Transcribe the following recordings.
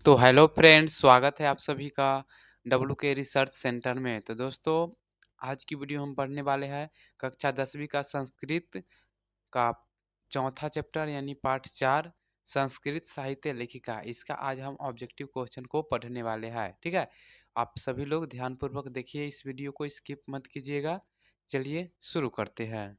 तो hello friends, स्वागत है आप सभी का डब्ल्यू के रिसर्च सेंटर में। तो दोस्तों, आज की वीडियो हम पढ़ने वाले हैं कक्षा 10वीं का संस्कृत का चौथा चैप्टर यानी पाठ 4 संस्कृत साहित्य लेखिका। इसका आज हम ऑब्जेक्टिव क्वेश्चन को पढ़ने वाले हैं। ठीक है, आप सभी लोग ध्यानपूर्वक देखिए, इस वीडियो को स्किप मत कीजिएगा। चलिए शुरू करते हैं।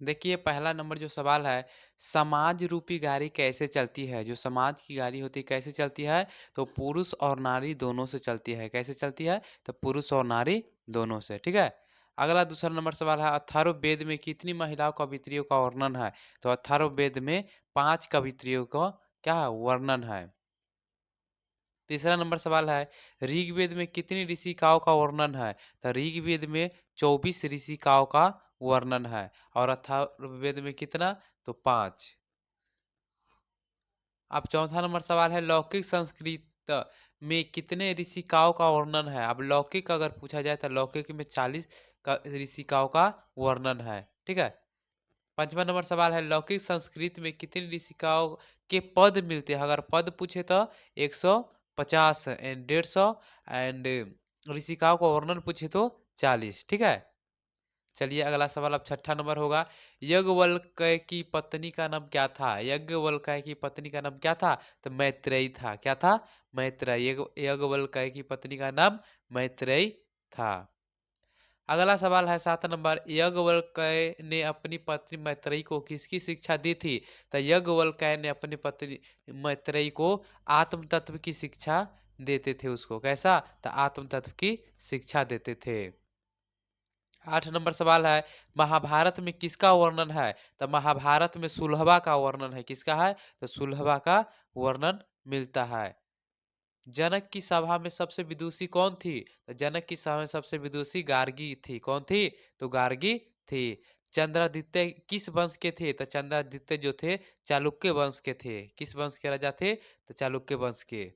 देखिए, पहला नंबर जो सवाल है, समाज रूपी गाड़ी कैसे चलती है? जो समाज की गाड़ी होती है कैसे चलती है? तो पुरुष और नारी दोनों से चलती है। कैसे चलती है? तो पुरुष और नारी दोनों से। ठीक है, अगला दूसरा नंबर सवाल है, अथर्ववेद में कितनी महिलाओं कवित्रियों का वर्णन है? तो अथर्ववेद में 5 कवित्रियों का क्या है? वर्णन है। तीसरा नंबर सवाल है, ऋग्वेद में कितनी ऋषिकाओं का वर्णन है? तो ऋग्वेद में 24 ऋषिकाओं का वर्णन है। और अथर्ववेद में कितना? तो 5। अब चौथा नंबर सवाल है, लौकिक संस्कृत में कितने ऋषिकाओं का वर्णन है? अब लौकिक अगर पूछा जाए तो लौकिक में 40 का ऋषिकाओं का वर्णन है। ठीक है, पांचवा नंबर सवाल है, लौकिक संस्कृत में कितनी ऋषिकाओं के पद मिलते हैं? अगर पद पूछे तो 150 एंड 150 एंड ऋषिकाओं का वर्णन पूछे तो 40। ठीक है, चलिए अगला सवाल अब छठा नंबर होगा, यज्ञवल्क्य की पत्नी का नाम क्या था? यज्ञवल्क्य की पत्नी का नाम क्या था? तो मैत्रेयी था। क्या था? मैत्रेयी। यज्ञवल्क्य की पत्नी का नाम मैत्रेयी था। अगला सवाल है 7 नंबर, याज्ञवल्क्य ने अपनी पत्नी मैत्रेयी को किसकी शिक्षा दी थी? तो याज्ञवल्क्य ने अपनी पत्नी मैत्रेयी को आत्म तत्व की शिक्षा देते थे। उसको कैसा? तो आत्म तत्व की शिक्षा देते थे। 8 नंबर सवाल है, महाभारत में किसका वर्णन है? तो महाभारत में सुलहबा का वर्णन है। किसका है? तो सुलहबा का वर्णन मिलता है। जनक की सभा में सबसे विदुषी कौन थी? तो जनक की सभा में सबसे विदुषी गार्गी थी। कौन थी? तो गार्गी थी। चंद्रादित्य किस वंश के थे? तो चंद्रादित्य जो थे चालुक्य वंश के थे। किस वंश के राजा थे? तो चालुक्य वंश के।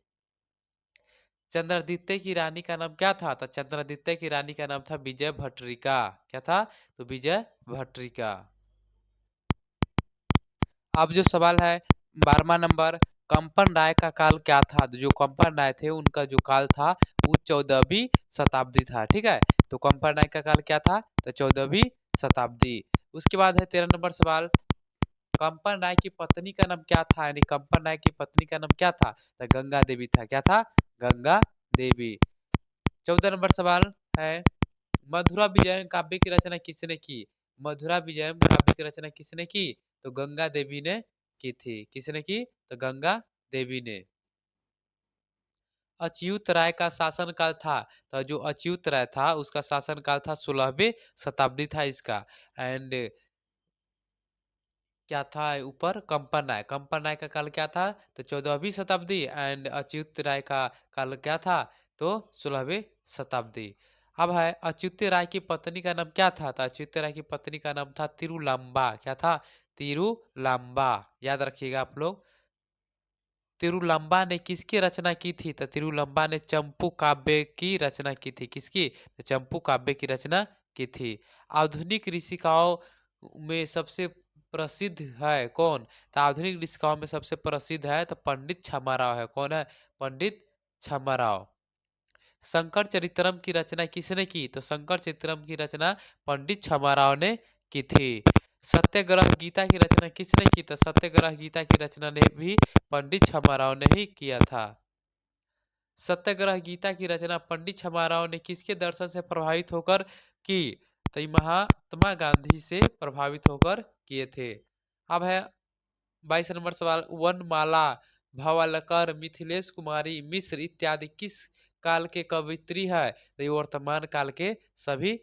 चंद्रादित्य की रानी का नाम क्या था? तो चंद्रादित्य की रानी का नाम था विजय भट्टरिका। क्या था? तो विजय भट्टरिका। अब जो सवाल है 12वां नंबर, कंपन राय का काल क्या था? तो जो कंपन राय थे उनका जो काल था वो 14वीं शताब्दी था। ठीक है, तो कंपन राय का काल क्या था? तो 14वीं शताब्दी। उसके बाद है 13 नंबर सवाल, कंपन राय की पत्नी का नाम क्या था? यानी कंपन राय की पत्नी का नाम क्या था? तो गंगा देवी था। क्या था? गंगा देवी। 14 नंबर सवाल है, मधुरा विजयम काव्य की रचना किसने की? मधुरा विजयम काव्य की रचना किसने की? तो गंगा देवी ने की थी। किसने की? तो गंगा देवी ने। अच्युत राय का शासन काल था? तो जो अच्युत राय था उसका शासन काल था 16वीं शताब्दी था इसका। एंड क्या था ऊपर? कंपन राय। कंपन राय का काल क्या था? तो 14वीं शताब्दी। एंड अच्युत राय का काल क्या था? तो 16वीं शताब्दी। अब है, अच्युत राय की पत्नी का नाम क्या था? तो अच्युत राय की पत्नी का नाम था तिरुलांबा। क्या था? तिरुलांबा। याद रखिएगा आप लोग। तिरुलंबा ने किसकी रचना की थी? तो तिरुलंबा ने चंपू काव्य की रचना की थी। किसकी? तो चंपू काव्य की रचना की थी। आधुनिक ऋषिकाओं में सबसे प्रसिद्ध है कौन? तो आधुनिक ऋषिकाओं में सबसे प्रसिद्ध है तो पंडित छमाराव है। कौन है? पंडित छमाराव। शंकर चरित्रम की रचना किसने की? तो शंकर चरित्रम की रचना पंडित छमाराव ने की थी। सत्याग्रह गीता की रचना किसने की? तो सत्याग्रह गीता की रचना ने भी पंडित छमाराव ने ही किया था। सत्याग्रह गीता की रचना पंडित छमाराव ने किसके दर्शन से प्रभावित होकर की? तो ये महात्मा गांधी से प्रभावित होकर किए थे। अब है 22 नंबर सवाल, वनमाला, भवलकर, मिथिलेश कुमारी, मिश्र इत्यादि किस काल के कवित्री है? तो ये वर्तमान काल के सभी